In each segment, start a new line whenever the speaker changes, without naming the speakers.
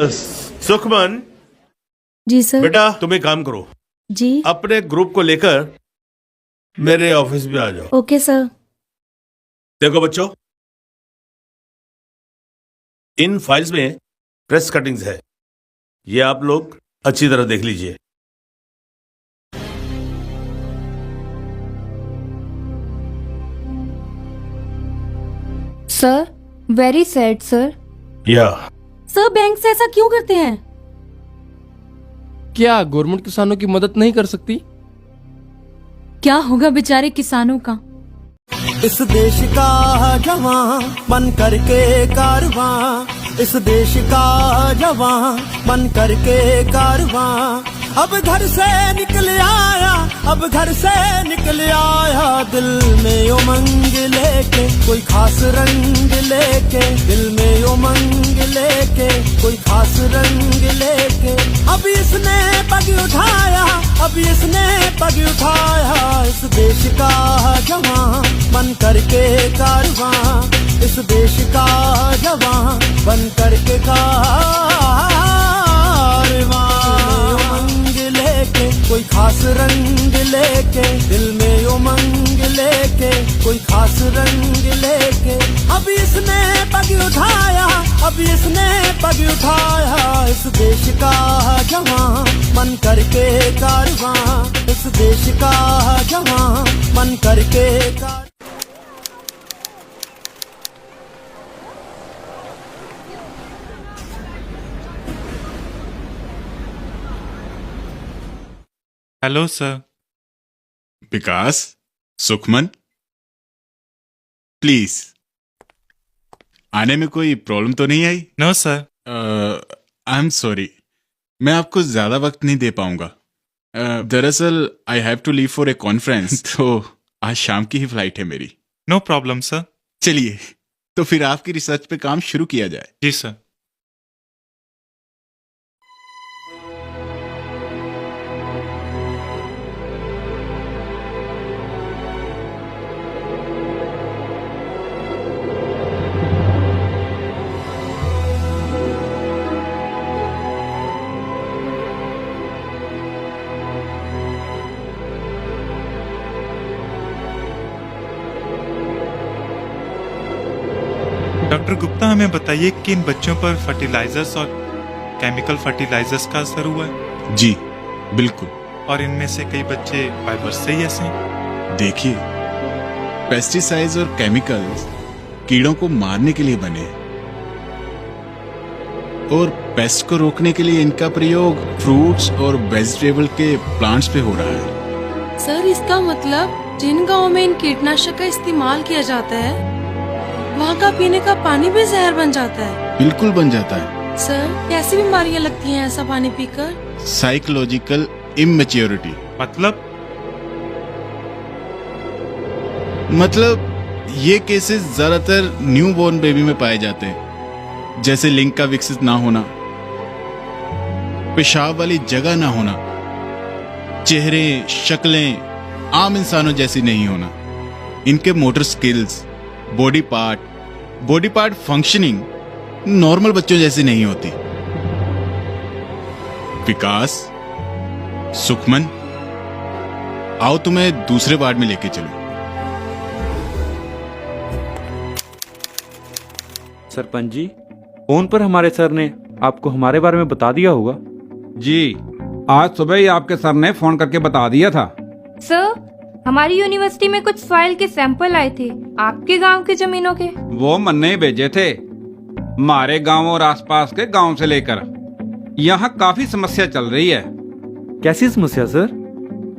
सुखमन,
जी sir.
बेटा तुम एक काम करो,
जी
अपने ग्रुप को लेकर मेरे ऑफिस में आ जाओ।
Okay sir.
देखो बच्चों, इन फाइल्स में प्रेस कटिंग्स है, ये आप लोग अच्छी तरह देख लीजिए।
Sir, very sad sir.
या
सर बैंक से ऐसा क्यों करते हैं?
क्या गवर्नमेंट किसानों की मदद नहीं कर सकती?
क्या होगा बेचारे किसानों का?
इस देश का जवान बन करके कारवां, इस देश का जवान बन करके कारवां, अब घर से निकल आया, अब घर से निकल आया, दिल में उमंग लेके कोई खास रंग लेके, दिल में उमंग लेके कोई खास रंग लेके, अब इसने पग उठाया, अब इसने पग उठाया, इस देश का जवान बन करके कारवां, इस देश का जवान बन करके कारवां, उमंग लेके कोई खास रंग लेके, दिल में उमंग लेके कोई खास रंग लेके, अब इसने पग उठाया, अब इसने पग उठाया, इस देश का जवान बन करके कारवां, इस देश का जवान बन करके कारवां।
Hello sir.
Vikas, Sukhman, please आने में कोई प्रॉब्लम तो नहीं आई?
No sir.
I am sorry, मैं आपको ज्यादा वक्त नहीं दे पाऊंगा। दरअसल I have to leave for a conference, तो आज शाम की ही फ्लाइट है मेरी।
No problem sir.
चलिए तो फिर आपकी रिसर्च पे काम शुरू किया जाए।
जी सर। डॉक्टर गुप्ता, हमें बताइए कि इन बच्चों पर फर्टिलाइजर्स और केमिकल फर्टिलाइजर्स का असर हुआ है?
जी बिल्कुल।
और इनमें से कई बच्चे वाइबर्स से ही ऐसे हैं।
देखिए, पेस्टिसाइड्स और केमिकल्स कीड़ों को मारने के लिए बने हैं, और पेस्ट को रोकने के लिए इनका प्रयोग फ्रूट्स और वेजिटेबल के प्लांट्स पे हो रहा है।
सर इसका मतलब जिन गाँव में इन कीटनाशक का इस्तेमाल किया जाता है वहाँ का पीने का पानी भी जहर बन जाता है?
बिल्कुल बन जाता है।
सर कैसी बीमारियाँ लगती हैं ऐसा पानी पीकर?
Psychological immaturity. मतलब ये केसेस ज्यादातर न्यू बॉर्न बेबी में पाए जाते हैं, जैसे लिंग का विकसित ना होना, पेशाब वाली जगह ना होना, चेहरे शक्लें आम इंसानों जैसी नहीं होना, इनके motor skills, body part functioning normal बच्चों जैसी नहीं होती। विकास, सुखमन, आओ तुम्हें दूसरे वार्ड में लेके चलो।
सरपंच जी, फोन पर हमारे सर ने आपको हमारे बारे में बता दिया होगा।
जी, आज सुबह ही आपके सर ने फोन करके बता दिया था।
सर, हमारी यूनिवर्सिटी में कुछ सॉइल के सैंपल आए थे आपके गांव की जमीनों के।
वो मन्ने भेजे थे, हमारे गांव और आसपास के गांव से लेकर। यहाँ काफी समस्या चल रही है।
कैसी समस्या सर?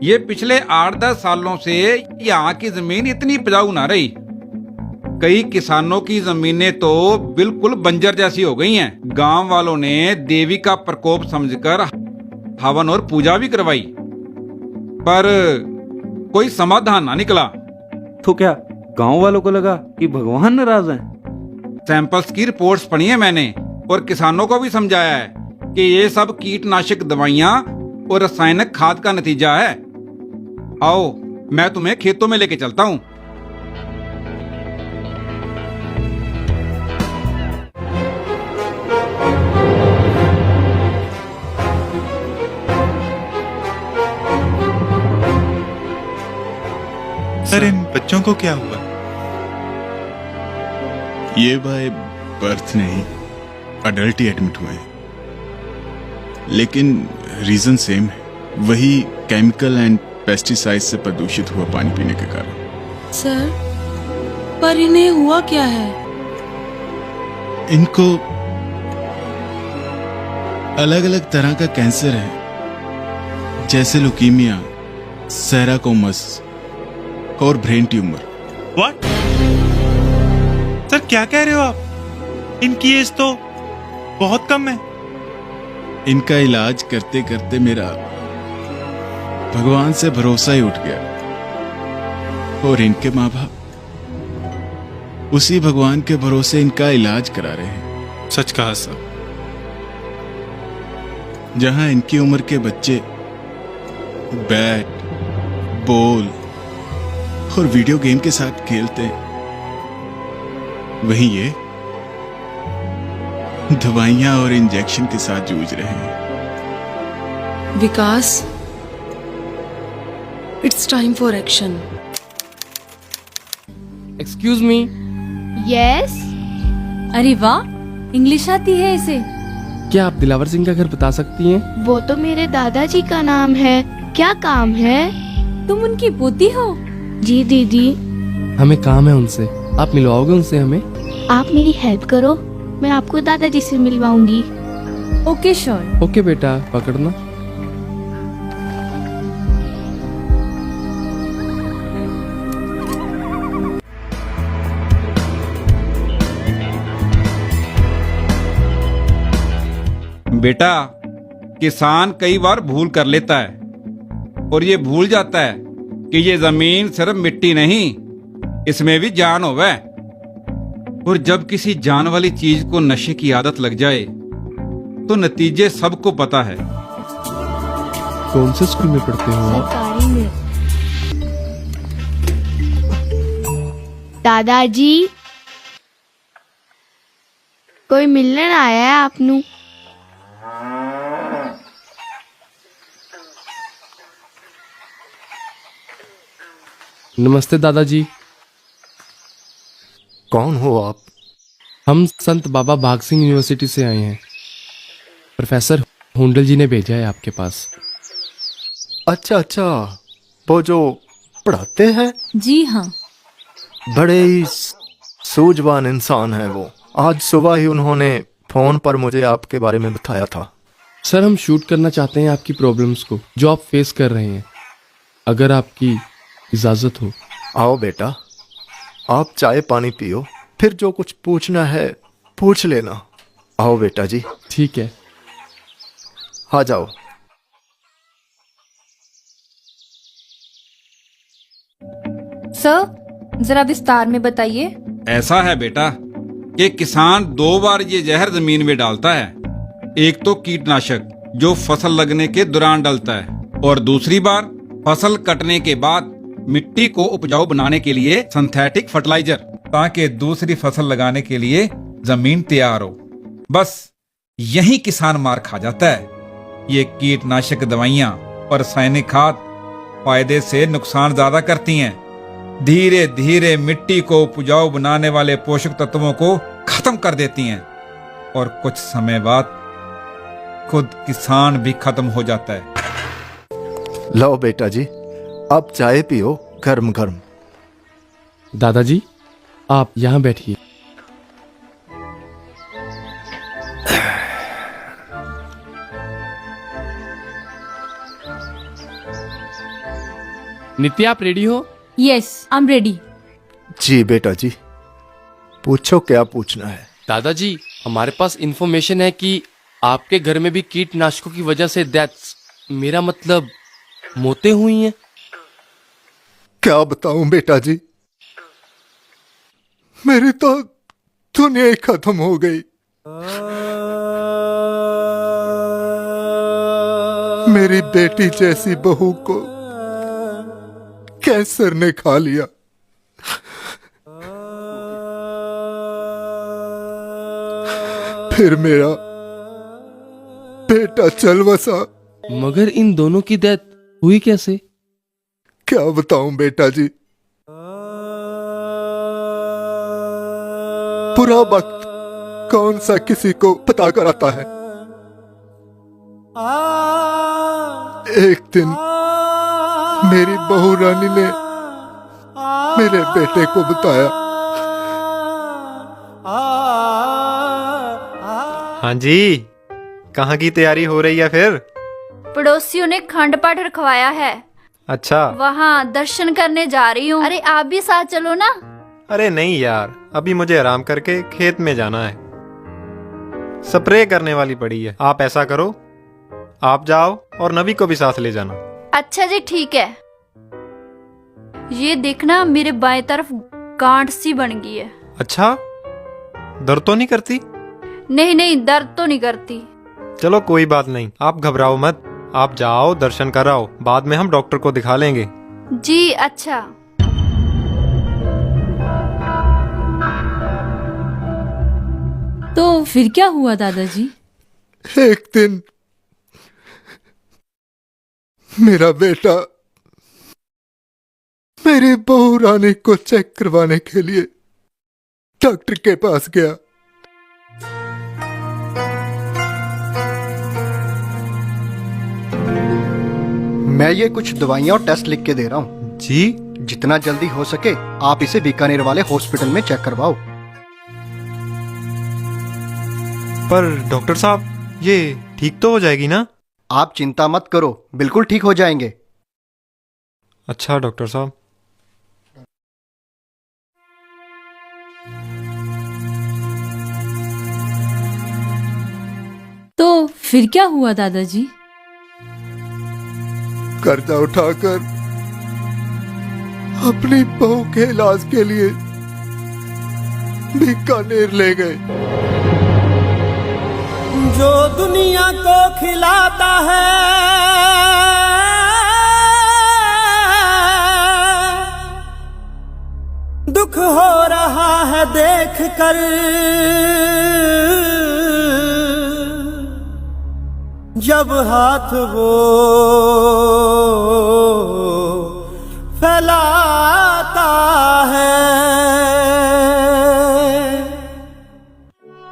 ये पिछले 8-10 सालों से यहाँ की जमीन इतनी उपजाऊ ना रही। कई किसानों की जमीनें तो बिल्कुल बंजर जैसी हो गई हैं। गांव वालों ने देवी का प्रकोप समझकर हवन और पूजा भी करवाई, पर कोई समाधान ना निकला।
तो क्या गांव वालों को लगा कि भगवान नाराज हैं?
सैंपल्स की रिपोर्ट्स पढ़ी है मैंने, और किसानों को भी समझाया है कि ये सब कीटनाशक दवाइयां और रासायनिक खाद का नतीजा है। आओ, मैं तुम्हें खेतों में लेके चलता हूँ।
सर इन बच्चों को क्या हुआ?
ये बाय बर्थ नहीं, अडल्ट ही एडमिट हुए हैं, लेकिन रीजन सेम है, वही केमिकल एंड पेस्टिसाइड से प्रदूषित हुआ पानी पीने के कारण।
सर, पर इन्हें हुआ क्या है?
इनको अलग अलग तरह का कैंसर है, जैसे लुकीमिया, सेराकोमस और ब्रेन ट्यूमर।
व्हाट? सर क्या कह रहे हो आप? इनकी एज तो बहुत कम है।
इनका इलाज करते करते मेरा भगवान से भरोसा ही उठ गया, और इनके माँ बाप उसी भगवान के भरोसे इनका इलाज करा रहे हैं।
सच कहा सर।
जहां इनकी उम्र के बच्चे बैट, बॉल और वीडियो गेम के साथ खेलते हैं, वहीं ये दवाइयां और इंजेक्शन के साथ जूझ रहे हैं।
Vikas, it's time for action.
Excuse me.
Yes.
अरे वाह, इंग्लिश आती है इसे।
क्या आप दिलावर सिंह का घर बता सकती हैं?
वो तो मेरे दादाजी का नाम है। क्या काम है?
तुम उनकी पोती हो?
जी दीदी।
हमें काम है उनसे, आप मिलवाओगे उनसे हमें?
आप मेरी हेल्प करो, मैं आपको दादाजी से मिलवाऊंगी।
Okay sure.
ओके बेटा, पकड़ना।
बेटा, किसान कई बार भूल कर लेता है, और ये भूल जाता है कि ये जमीन सिर्फ मिट्टी नहीं, इसमें भी जान होवे। और जब किसी जान वाली चीज को नशे की आदत लग जाए तो नतीजे सबको पता है।
कौन से स्कूल में पढ़ते हो आप?
सरकारी में। दादाजी, कोई मिलने आया है आपनू?
नमस्ते दादाजी।
कौन हो आप?
हम संत बाबा भाग सिंह यूनिवर्सिटी से आए हैं। प्रोफेसर हुंडल जी ने भेजा है आपके पास।
अच्छा अच्छा, वो जो पढ़ाते हैं?
जी हाँ।
बड़े ही सूझवान इंसान है वो। आज सुबह ही उन्होंने फोन पर मुझे आपके बारे में बताया था।
सर, हम शूट करना चाहते हैं आपकी प्रॉब्लम्स को जो आप फेस कर रहे हैं, अगर आपकी इजाजत हो।
आओ बेटा, आप चाय पानी पियो, फिर जो कुछ पूछना है पूछ लेना। आओ बेटा जी।
ठीक है।
आ जाओ।
सर, जरा विस्तार में बताइए।
ऐसा है बेटा कि किसान 2 बार ये जहर जमीन में डालता है। एक तो कीटनाशक जो फसल लगने के दौरान डलता है, और दूसरी बार फसल कटने के बाद मिट्टी को उपजाऊ बनाने के लिए सिंथेटिक फर्टिलाइजर, ताकि दूसरी फसल लगाने के लिए जमीन तैयार हो। बस यही किसान मार खा जाता है। ये कीटनाशक दवाइयां और रासायनिक खाद फायदे से नुकसान ज्यादा करती हैं। धीरे धीरे मिट्टी को उपजाऊ बनाने वाले पोषक तत्वों को खत्म कर देती हैं, और कुछ समय बाद खुद किसान भी खत्म हो जाता है।
लो बेटा जी, अब चाय पियो गर्म गर्म।
दादाजी, आप यहाँ बैठिए। नित्या, आप रेडी हो?
Yes, I am ready.
जी बेटा जी, पूछो क्या पूछना है।
दादाजी, हमारे पास इंफॉर्मेशन है कि आपके घर में भी कीटनाशकों की वजह से डेथ्स, मेरा मतलब मौतें हुई हैं।
क्या बताऊं बेटा जी, मेरी तो दुनिया ही खत्म हो गई। मेरी बेटी जैसी बहू को कैंसर ने खा लिया। फिर मेरा बेटा चल बसा।
मगर इन दोनों की डेथ हुई कैसे?
क्या बताऊं बेटा जी, बुरा वक्त कौन सा किसी को पता कराता है। एक दिन मेरी बहू रानी ने मेरे बेटे को बताया।
हाँ जी, कहाँ की तैयारी हो रही है फिर?
पड़ोसियों ने खंड पाठ रखवाया है।
अच्छा।
वहाँ दर्शन करने जा रही हूँ। अरे आप भी साथ चलो ना।
अरे नहीं यार, अभी मुझे आराम करके खेत में जाना है। स्प्रे करने वाली पड़ी है। आप ऐसा करो, आप जाओ और नबी को भी साथ ले जाना।
अच्छा जी ठीक है। ये देखना मेरे बाएं तरफ गांठ सी बन गई है।
अच्छा, दर्द तो नहीं करती?
नहीं नहीं, दर्द तो नहीं करती।
चलो कोई बात नहीं, आप घबराओ मत। आप जाओ, दर्शन कराओ, बाद में हम डॉक्टर को दिखा लेंगे।
जी अच्छा।
तो फिर क्या हुआ दादाजी?
एक दिन मेरा बेटा मेरी बहू रानी को चेक करवाने के लिए डॉक्टर के पास गया।
मैं ये कुछ दवाइयाँ और टेस्ट लिख के दे रहा हूँ।
जी?
जितना जल्दी हो सके आप इसे बीकानेर वाले हॉस्पिटल में चेक करवाओ।
पर डॉक्टर साहब, ये ठीक तो हो जाएगी ना?
आप चिंता मत करो, बिल्कुल ठीक हो जाएंगे।
अच्छा डॉक्टर साहब।
तो फिर क्या हुआ दादाजी?
कर्जा उठाकर अपनी बहू के इलाज के लिए बीकानेर ले गए। जो दुनिया को खिलाता है दुख हो रहा है देख कर, जब हाथ वो फैलाता है।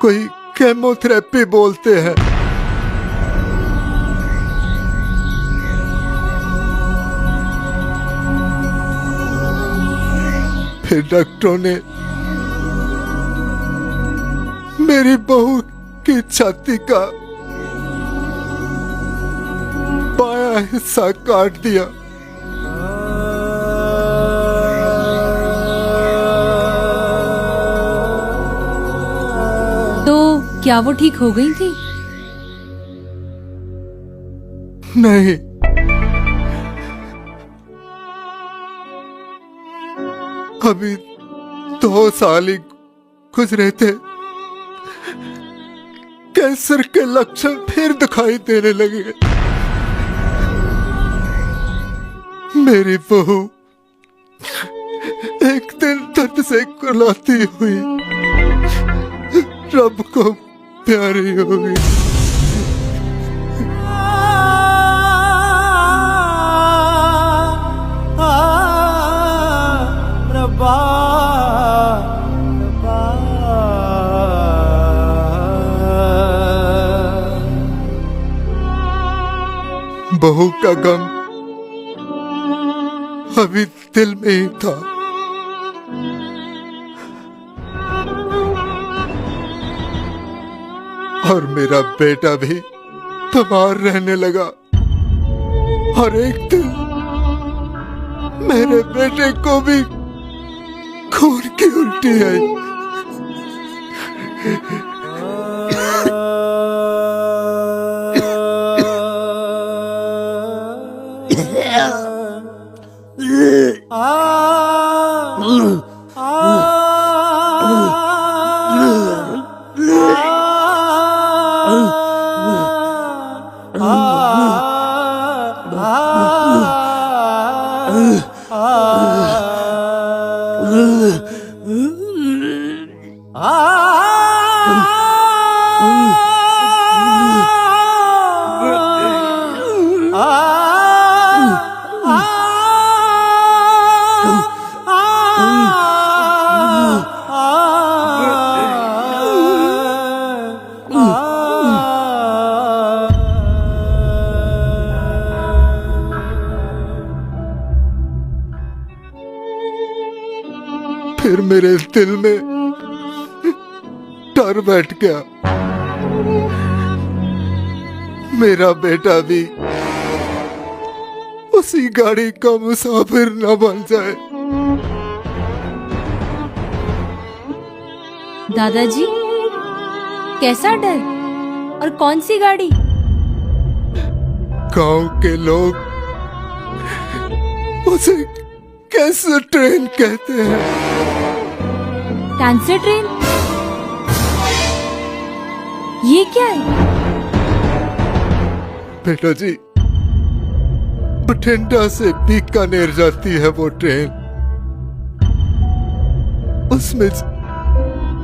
कोई केमोथेरेपी बोलते हैं। फिर डॉक्टरों ने मेरी बहू की छाती का बायां हिस्सा काट दिया।
तो क्या वो ठीक हो गई थी?
नहीं, अभी 2 साल ही गुजरे थे, कैंसर के लक्षण फिर दिखाई देने लगे। मेरी बहू एक दिन दर्द से कुर्लाती हुई रब को प्यारी हो गई। बहू का गम अभी दिल में ही था। और मेरा बेटा भी बीमार रहने लगा। और एक दिन मेरे बेटे को भी खून की उल्टी आई।
फिर मेरे दिल में डर बैठ गया, मेरा बेटा भी उसी गाड़ी का मुसाफिर न बन जाए।
दादाजी, कैसा डर और कौन सी गाड़ी?
गांव के लोग उसे कैसे ट्रेन कहते हैं।
Cancer train? ये क्या है?
बेटा जी, बठिंडा से बीकानेर जाती है वो ट्रेन। उसमें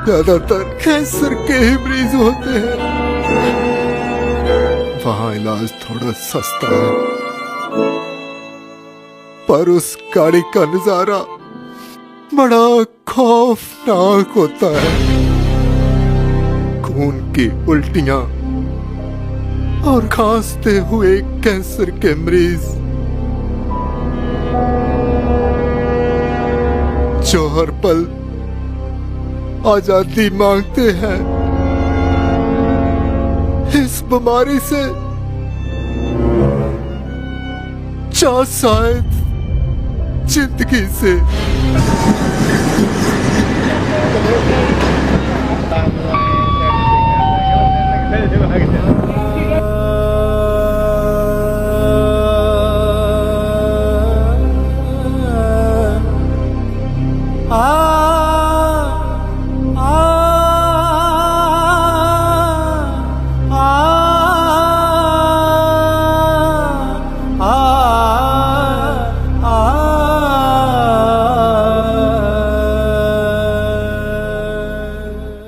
ज्यादातर कैंसर के ही मरीज होते हैं। वहां इलाज थोड़ा सस्ता है, पर उस गाड़ी का नजारा बड़ा खौफनाक होता है। खून की उल्टियां और खांसते हुए कैंसर के मरीज जो हर पल आजादी मांगते हैं, इस बीमारी से या शायद जिंदगी से।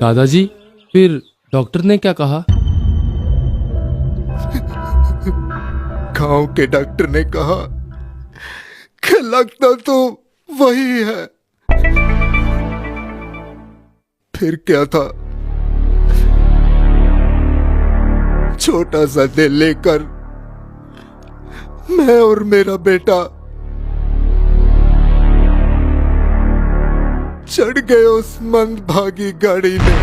दादाजी, फिर डॉक्टर ने क्या कहा?
गांव के डॉक्टर ने कहा कि लगता तो वही है। फिर क्या था, छोटा सा दिल लेकर मैं और मेरा बेटा चढ़ गए उस मंदभागी गाड़ी में।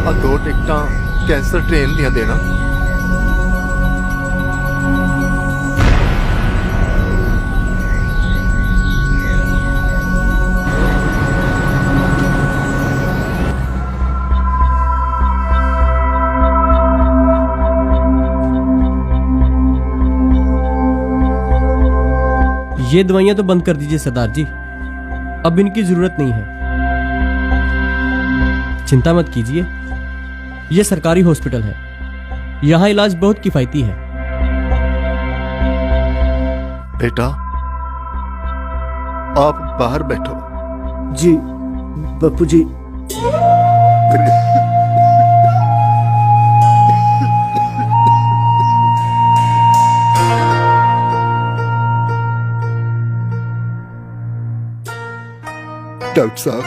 और 2 टिकटां कैंसर ट्रेन दियां देना।
ये दवाइयां तो बंद कर दीजिए सरदार जी, अब इनकी जरूरत नहीं है। चिंता मत कीजिए, ये सरकारी हॉस्पिटल है, यहाँ इलाज बहुत किफायती है।
बेटा, आप बाहर बैठो।
जी बापू जी।
डॉक्टर साहब,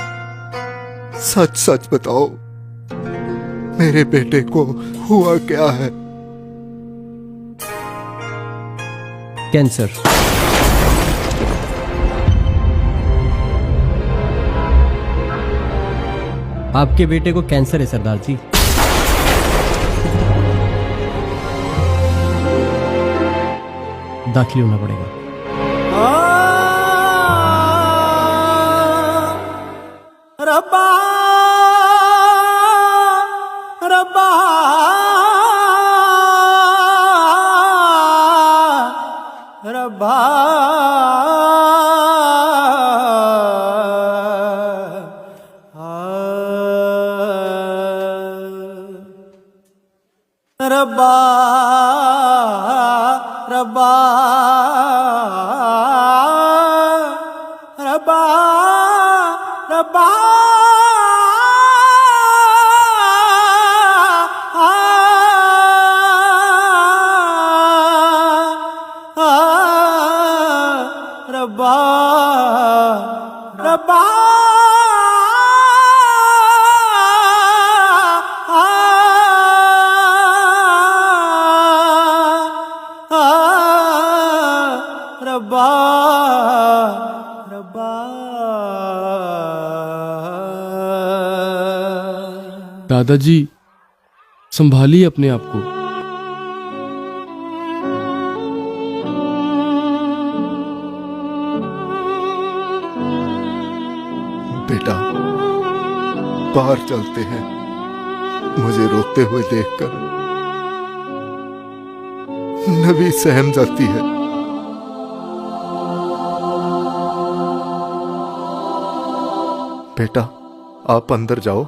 सच सच बताओ, मेरे बेटे को हुआ क्या है?
कैंसर। आपके बेटे को कैंसर है सरदार जी। दाखिल होना पड़ेगा।
रब्बा रब्बा रब्बा रब्बा रब्बा रब्बा रब्बा रब्बा रब्बा
दादाजी संभालिए अपने आप को।
बेटा बाहर चलते हैं। मुझे रोते हुए देखकर नबी सहम जाती है। बेटा आप अंदर जाओ,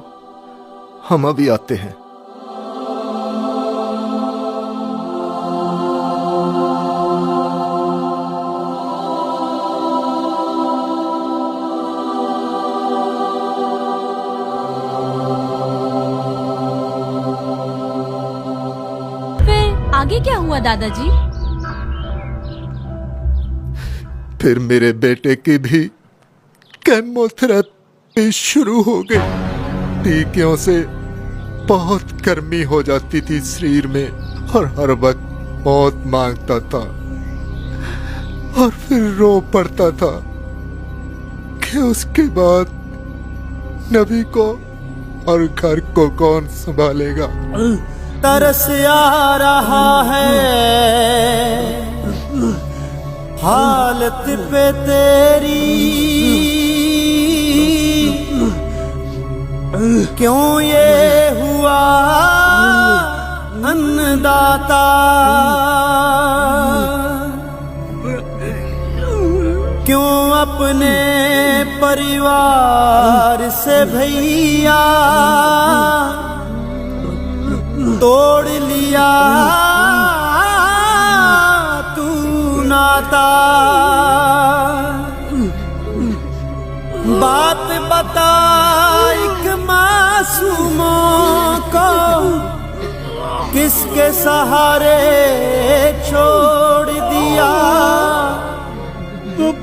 हम अभी आते हैं।
आगे क्या हुआ दादाजी?
फिर मेरे बेटे की भी केमोथेरेपी शुरू हो गई। टीकियों से बहुत गर्मी हो जाती थी शरीर में और हर वक्त मौत मांगता था और फिर रो पड़ता था कि उसके बाद नबी को और घर को कौन संभालेगा।
तरस आ रहा है हालत पे तेरी, क्यों ये हुआ अन्नदाता, क्यों अपने परिवार से भैया तोड़ लिया तू नाता। बात बता एक मासूमों को किसके सहारे छोड़ दिया।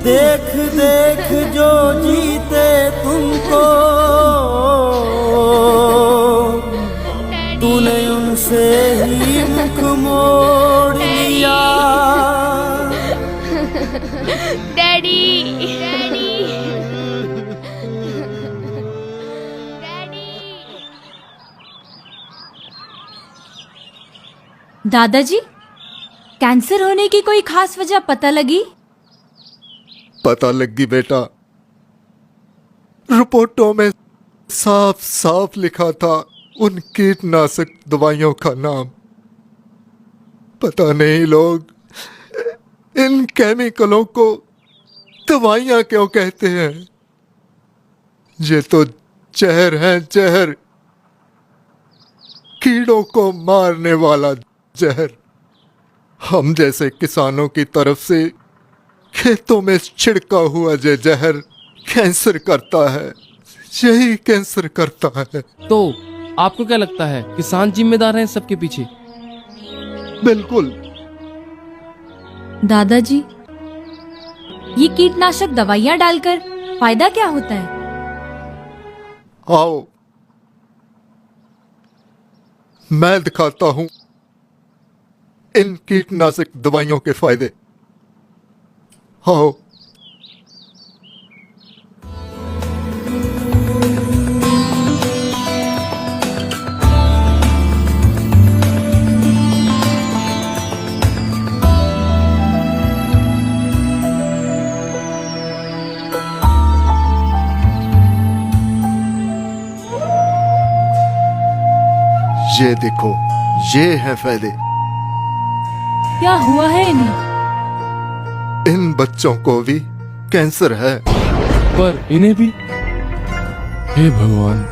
देख देख जो जीते तुमको तूने उनसे ही मुख मोड़ लिया।
डैडी
दादाजी कैंसर होने की कोई खास वजह पता लगी?
पता लगी बेटा, रिपोर्टों में साफ साफ लिखा था उन कीटनाशक दवाइयों का नाम। पता नहीं लोग इन केमिकलों को दवाइयां क्यों कहते हैं। ये तो जहर है, जहर, कीड़ों को मारने वाला जहर। हम जैसे किसानों की तरफ से खेतों में छिड़का हुआ ये जहर कैंसर करता है, यही कैंसर करता है।
तो आपको क्या लगता है किसान जिम्मेदार हैं सबके पीछे?
बिल्कुल।
दादाजी ये कीटनाशक दवाइयां डालकर फायदा क्या होता है?
आओ मैं दिखाता हूं इन कीटनाशक दवाइयों के फायदे। आओ। ये देखो, ये है फायदे।
क्या हुआ है इन्हें?
इन बच्चों को भी कैंसर है।
पर इन्हें भी? हे भगवान।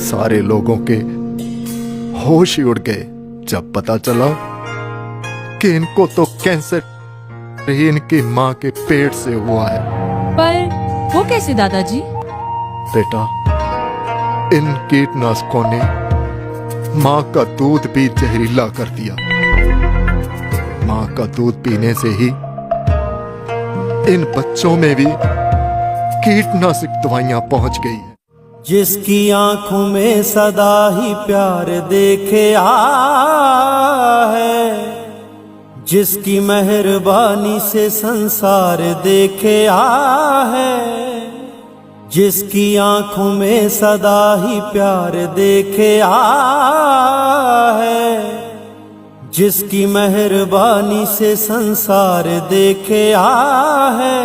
सारे लोगों के होश ही उड़ गए जब पता चला कि इनको तो कैंसर ही इनकी माँ के पेट से हुआ है।
पर वो कैसे दादाजी?
बेटा इन कीटनाशकों ने माँ का दूध भी जहरीला कर दिया। माँ का दूध पीने से ही इन बच्चों में भी कीटनाशक दवाइयां पहुंच गई है।
जिसकी आंखों में सदा ही प्यार देखे है, जिसकी मेहरबानी से संसार देखे है, जिसकी आंखों में सदा ही प्यार देखे है, जिसकी मेहरबानी से संसार देखे है।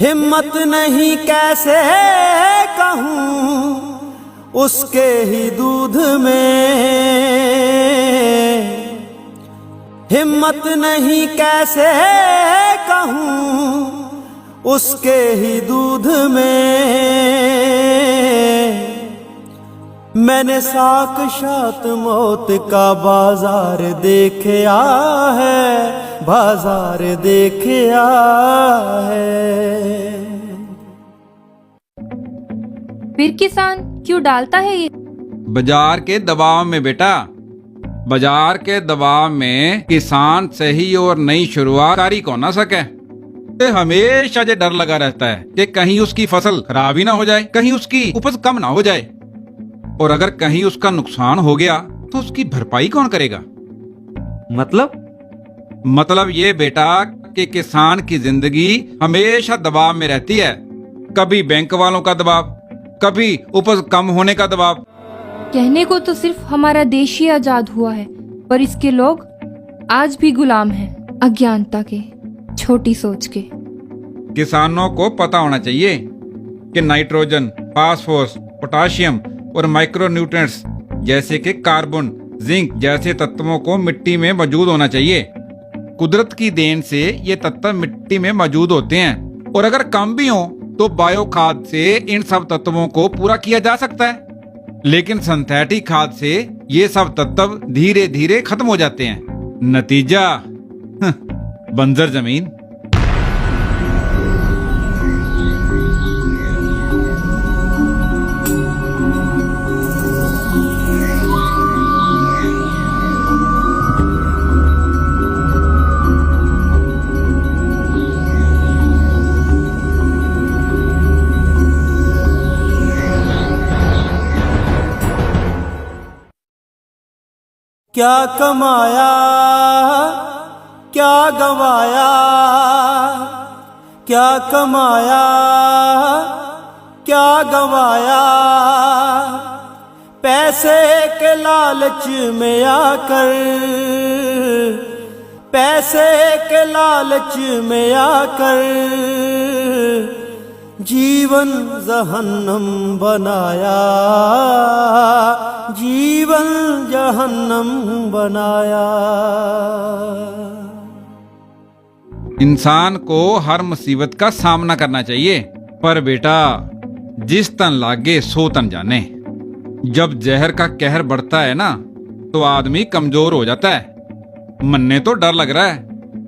हिम्मत नहीं कैसे कहूँ उसके ही दूध में, हिम्मत नहीं कैसे कहूँ उसके ही दूध में। मैंने साक्षात मौत का बाजार देखा है, बाजार देखा है।
फिर किसान क्यों डालता है ये?
बाजार के दबाव में बेटा, बाजार के दबाव में किसान सही और नई शुरुआत कारी को ना सके। ये हमेशा ये डर लगा रहता है कि कहीं उसकी फसल खराब ही ना हो जाए, कहीं उसकी उपज कम ना हो जाए, और अगर कहीं उसका नुकसान हो गया तो उसकी भरपाई कौन करेगा? मतलब ये बेटा कि किसान की जिंदगी हमेशा दबाव में रहती है। कभी बैंक वालों का दबाव, कभी उपज कम होने का दबाव।
कहने को तो सिर्फ हमारा देश ही आजाद हुआ है, पर इसके लोग आज भी गुलाम हैं, अज्ञानता के, छोटी सोच के।
किसानों को पता होना चाहिए कि नाइट्रोजन, फास्फोरस, पोटाशियम और माइक्रोन्यूट्रिएंट्स जैसे कि कार्बन, जिंक जैसे तत्वों को मिट्टी में मौजूद होना चाहिए। कुदरत की देन से ये तत्व मिट्टी में मौजूद होते हैं, और अगर कम भी हो तो बायो खाद से इन सब तत्वों को पूरा किया जा सकता है। लेकिन सिंथेटिक खाद से ये सब तत्व धीरे धीरे खत्म हो जाते हैं। नतीजा बंजर जमीन।
क्या कमाया क्या गवाया, क्या कमाया क्या गवाया, पैसे के लालच में आकर, पैसे के लालच में आकर जीवन जहन्नम बनाया, जीवन जहन्नम बनाया।
इंसान को हर मुसीबत का सामना करना चाहिए, पर बेटा जिस तन लागे सो तन जाने। जब जहर का कहर बढ़ता है ना तो आदमी कमजोर हो जाता है। मन्ने तो डर लग रहा है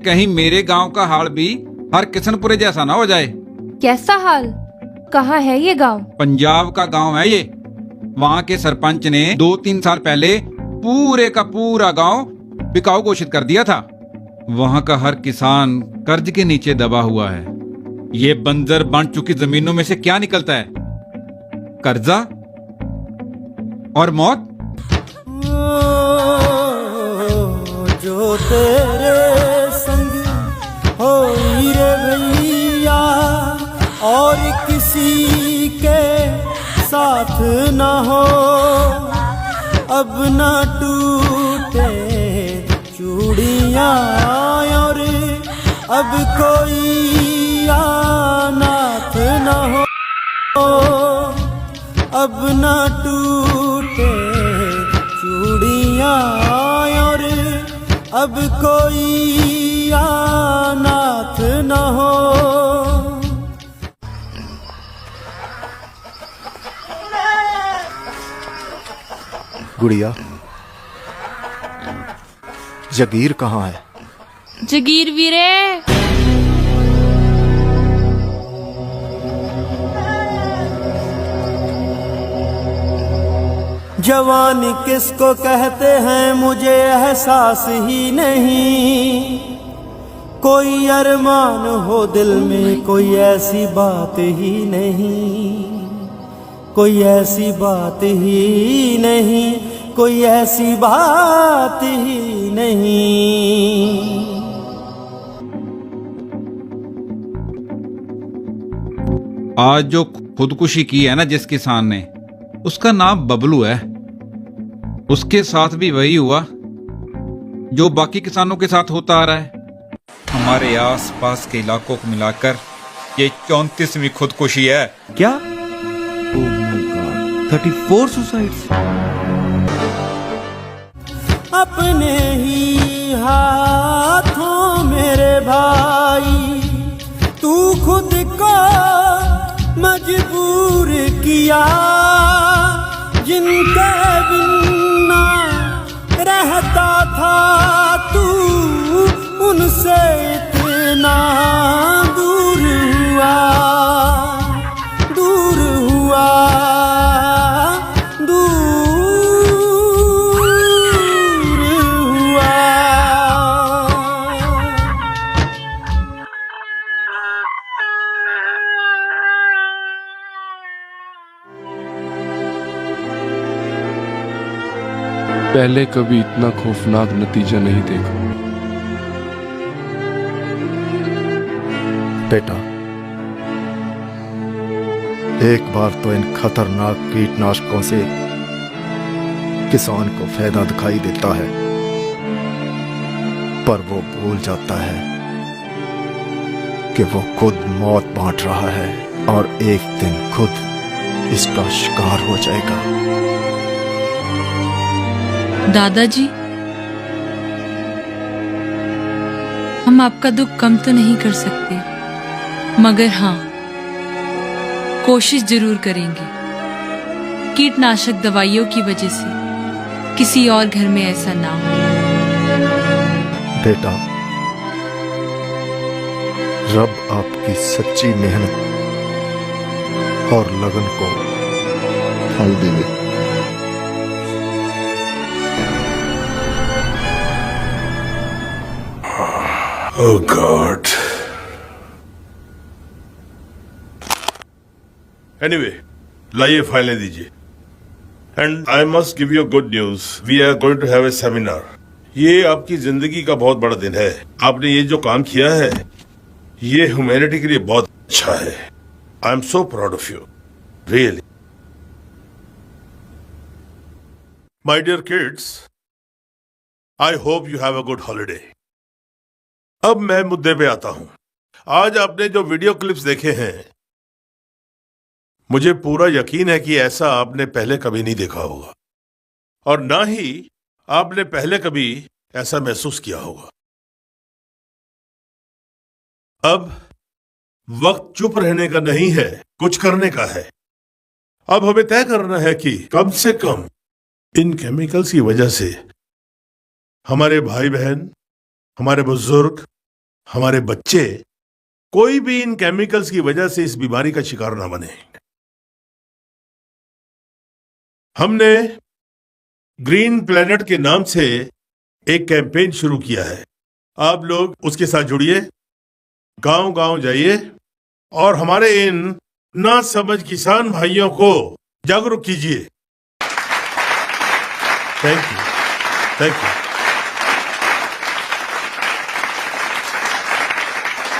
कहीं मेरे गांव का हाल भी हर किशनपुरे जैसा ना हो जाए।
कैसा हाल? कहाँ है ये गांव?
पंजाब का गांव है ये। वहाँ के सरपंच ने 2-3 साल पहले पूरे का पूरा गांव बिकाऊ घोषित कर दिया था। वहाँ का हर किसान कर्ज के नीचे दबा हुआ है। ये बंजर बन चुकी जमीनों में से क्या निकलता है? कर्जा और मौत।
जो तेरे संग हो रे भैया और किसी के साथ ना हो, अब ना टूटे चूड़ियां और अब कोई अनाथ ना हो, अब ना टूटे चूड़ियां और अब कोई अनाथ ना हो।
गुड़िया, जगीर कहाँ है?
जगीर वीरे।
जवानी किसको कहते हैं मुझे एहसास ही नहीं, कोई अरमान हो दिल में कोई ऐसी बात ही नहीं, कोई ऐसी बात ही नहीं, कोई ऐसी बात ही नहीं।
आज जो खुदकुशी की है ना जिस किसान ने, उसका नाम बबलू है। उसके साथ भी वही हुआ जो बाकी किसानों के साथ होता आ रहा है। हमारे आस पास के इलाकों को मिलाकर ये 34वीं खुदकुशी है।
क्या? Oh my God, 34 suicides.
अपने ही हाथों मेरे भाई तू खुद को मजबूर किया, जिनके बिना रहता था तू उनसे इतना दूर हुआ, दूर हुआ, दूर हुआ।
पहले कभी इतना खौफनाक नतीजा नहीं देखा।
बेटा, एक बार तो इन खतरनाक कीटनाशकों से किसान को फायदा दिखाई देता है, पर वो भूल जाता है कि वो खुद मौत बांट रहा है और एक दिन खुद इसका शिकार हो जाएगा।
दादाजी, हम आपका दुख कम तो नहीं कर सकते, मगर हाँ, कोशिश जरूर करेंगे कीटनाशक दवाइयों की वजह से किसी और घर में ऐसा ना हो।
बेटा, रब आपकी सच्ची मेहनत और लगन को फल देवे।
Oh God. Anyway, लाइए फाइलें दीजिए। And I must give you good news. We are going to have a seminar. ये आपकी जिंदगी का बहुत बड़ा दिन है। आपने ये जो काम किया है, ये ह्यूमैनिटी के लिए बहुत अच्छा है। I am so proud of you. Really. My dear kids, I hope you have a good holiday. अब मैं मुद्दे पे आता हूं। आज आपने जो वीडियो क्लिप्स देखे हैं, मुझे पूरा यकीन है कि ऐसा आपने पहले कभी नहीं देखा होगा और ना ही आपने पहले कभी ऐसा महसूस किया होगा। अब वक्त चुप रहने का नहीं है, कुछ करने का है। अब हमें तय करना है कि कम से कम इन केमिकल्स की वजह से हमारे भाई बहन, हमारे बुजुर्ग, हमारे बच्चे, कोई भी इन केमिकल्स की वजह से इस बीमारी का शिकार ना बने। हमने ग्रीन प्लेनेट के नाम से एक कैंपेन शुरू किया है। आप लोग उसके साथ जुड़िए, गांव-गांव जाइए और हमारे इन नासमझ किसान भाइयों को जागरूक कीजिए। Thank you, thank you.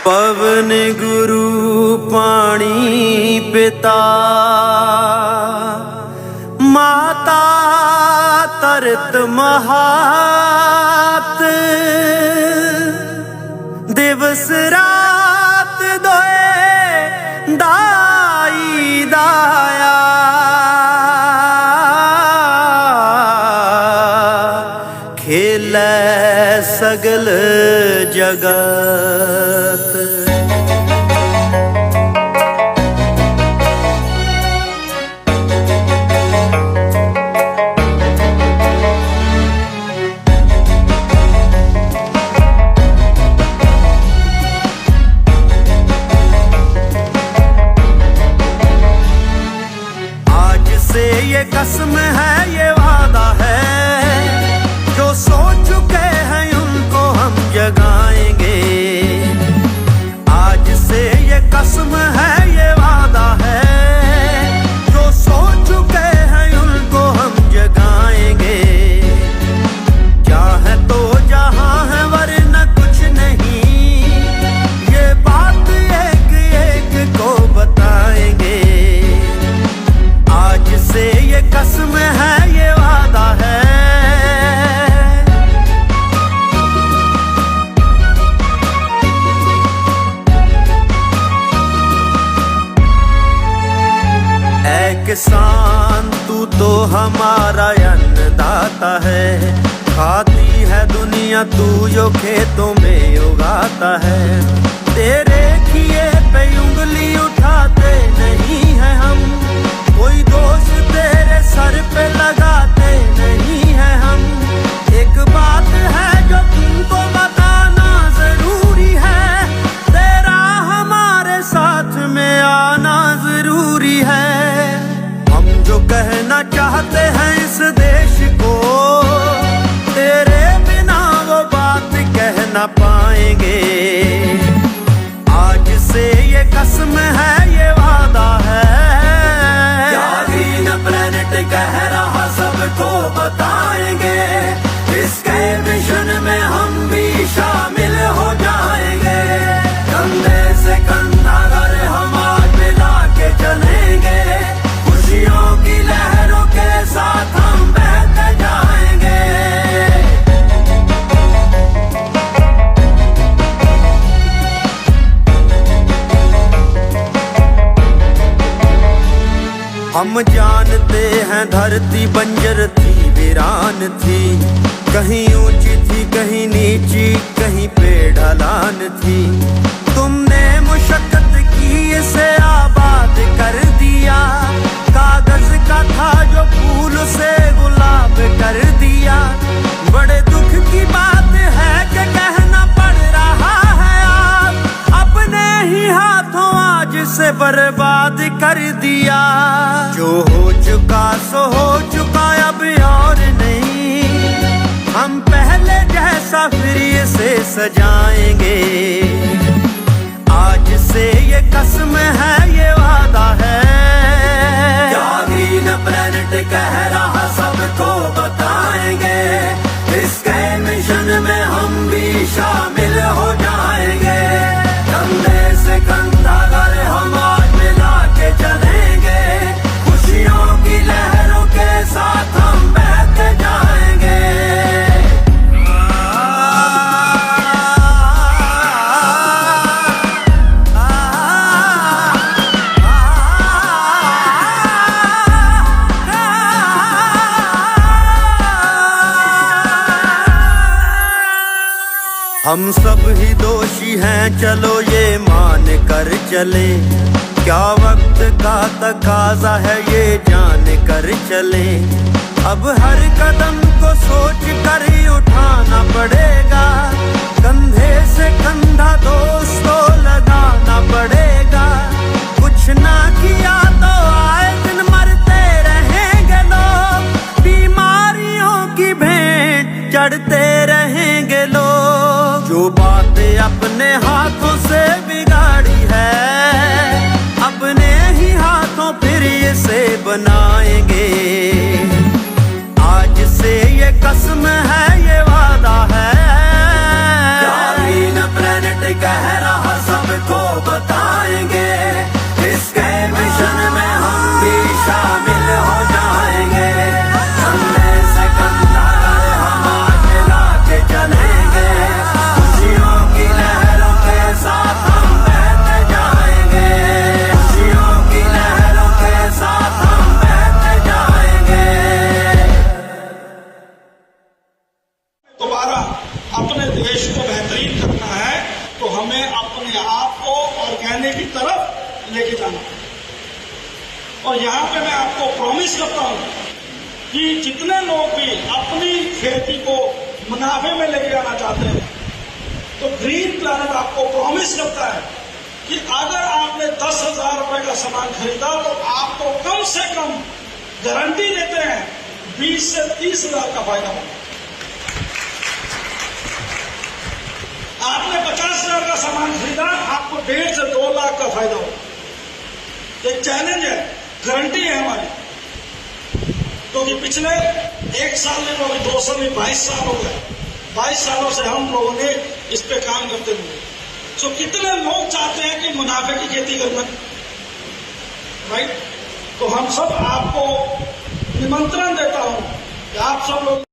पवन गुरु पानी पिता, माता तरत महात, दिवस रात दोए दाई दाया, खेलै सगल जगत। ये कसम है, ये वादा है, जो सो चुके हैं उनको हम जगाएंगे। आज से ये कसम है, ये वादा है, जो सो चुके हैं उनको हम जगाएंगे। चाहे तो जहां है वरना कुछ नहीं, ये बात एक एक को बताएंगे। किसान तू तो हमारा अन्नदाता है, खाती है दुनिया तू जो खेतों में उगाता है। तेरे किए पे उंगली उठाते नहीं है हम, कोई दोष तेरे सर पे लगाते नहीं है हम। एक बात है जो तुमको बताना जरूरी है, तेरा हमारे साथ में आना जरूरी है। हम जो कहना चाहते हैं इस देश को, तेरे बिना वो बात कह ना पाएंगे। आज से ये कसम है, ये वादा है, क्या ग्रीन प्लेनेट कह रहा सबको बताएंगे। इसके मिशन में हम भी शामिल हो जाएंगे। कंधे से कंधा कर हम आज मिला के चलेंगे, खुशियों की लहरों के साथ हम बहते जाएंगे। हम जानते हैं धरती बंजर थी, वीरान थी, कहीं ऊंची थी कहीं नीची, कहीं पे ढलान थी। तुमने मुशक्कत की इसे आबाद कर दिया, कागज का था जो फूल से गुलाब कर दिया। बड़े दुख की बात है कि कहना पड़ रहा है आप, अपने ही हाथों आज से बर्बाद कर दिया। जो हो चुका सो हो चुका, अब और नहीं, हम पहले जैसा फिर इसे सजाएंगे। आज से ये कसम है, ये वादा है, क्या ग्रीन प्लेनेट कह रहा सबको बताएंगे। इसके मिशन में हम भी शामिल हो जाएंगे। कंधे से कंधा कर हम आज मिला के चलेंगे, खुशियों की लहरों के साथ हम बहते जाएंगे। हम सब ही दोषी हैं, चलो ये मान कर चले, क्या वक्त का तकाजा है ये जान कर चले। अब हर कदम को सोच कर ही उठाना पड़ेगा, कंधे से कंधा दोस्तों लगाना पड़ेगा। कुछ ना किया तो आए दिन मरते रहेंगे लोग, बीमारियों की भेंट चढ़ते रहेंगे लोग। जो बातें अपने हाथों से बिगाड़ी है, अपने ही हाथों फिर इसे बनाएंगे। आज से ये कसम है, ये वादा है, क्या ग्रीन प्लेनेट कह रहा सबको बताएंगे। इसके मिशन में हम भी शामिल हो जाएंगे। कंधे से कंधा कर हम आज मिला के चलेंगे, खुशियों की लहरों के साथ हम बहते जाएंगे। खुशियों की लहरों के साथ हम बहते जाएंगे।
दोबारा अपने देश को बेहतरीन करना है तो हमें अपने आप को ऑर्गेनिक की तरफ लेके जाना है। और यहाँ पे मैं आपको प्रॉमिस करता हूँ कि जितने लोग भी अपनी खेती को मुनाफे में लेके जाना चाहते हैं, तो ग्रीन प्लैनेट आपको प्रॉमिस करता है कि अगर आपने 10,000 रुपए का सामान खरीदा तो आपको कम से कम गारंटी देते हैं 20 से 30,000 का फायदा होगा। आपने 50,000 का सामान खरीदा, आपको 1.5 से 2 लाख का फायदा होगा। एक चैलेंज है, गारंटी है हमारी, क्योंकि पिछले 1 साल में, 2 साल में 22 साल हो गए, 22 सालों से हम लोगों ने इस पे काम करते हुए। सो कितने लोग चाहते हैं कि मुनाफे की खेती करना, राइट? तो हम सब आपको निमंत्रण देता हूं कि आप सब लोग